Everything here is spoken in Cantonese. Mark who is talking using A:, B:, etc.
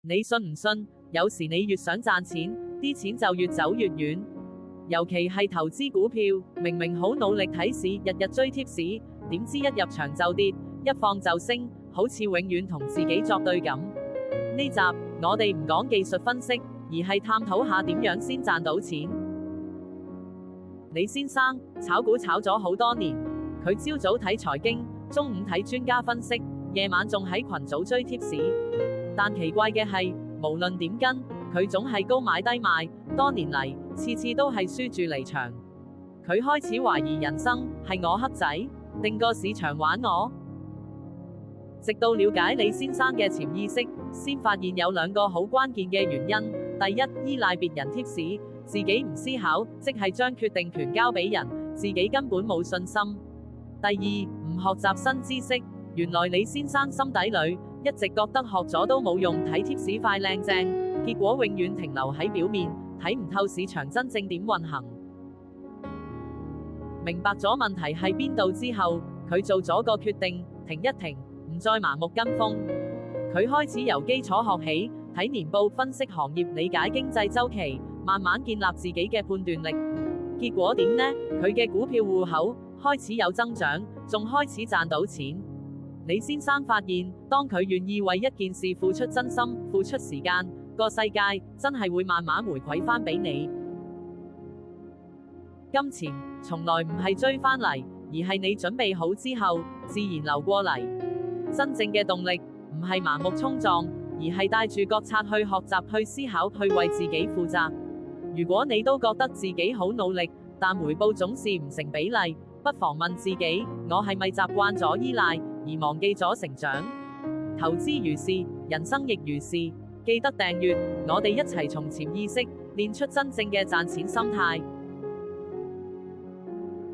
A: 你信唔信？有時你越想賺錢，啲錢就越走越遠。尤其係投資股票，明明好努力睇市，日日追貼士，點知一入場就跌，一放就升，好似永遠同自己作對咁。呢集我哋唔講技術分析，而係探討下點樣先賺到錢。李先生炒股炒咗好多年，佢朝早睇財經，中午睇專家分析，夜晚仲喺群組追貼士。但奇怪嘅係，無論點跟，佢總係高買低賣，多年嚟次次都係輸住離場。佢開始懷疑人生，係我黑仔，定個市場玩我？直到了解李先生嘅潛意識，先發現有兩個好關鍵嘅原因。第一，依賴別人貼士，自己唔思考，即係將決定權交俾人，自己根本冇信心。第二，唔學習新知識。原來李先生心底裏一直覺得學咗都冇用，睇貼士快靚正，結果永遠停留喺表面，睇唔透市場真正點運行。明白咗問題係邊度之後，佢做咗個決定，停一停，唔再盲目跟風。佢開始由基礎學起，睇年報、分析行業、理解經濟週期，慢慢建立自己嘅判斷力。結果點呢？佢嘅股票戶口開始有增長，仲開始賺到錢。李先生發現，當佢願意為一件事付出真心、付出時間，個世界真係會慢慢回饋翻俾你。金錢從來唔係追翻嚟，而係你準備好之後，自然流過嚟。真正嘅動力唔係盲目衝撞，而係帶住覺察去學習、去思考、去為自己負責。如果你都覺得自己好努力，但回報總是唔成比例，不妨問自己：我係咪習慣咗依賴，而忘記咗成長？投資如是，人生亦如是。記得訂閱，我哋一齊從潛意識練出真正嘅賺錢心態。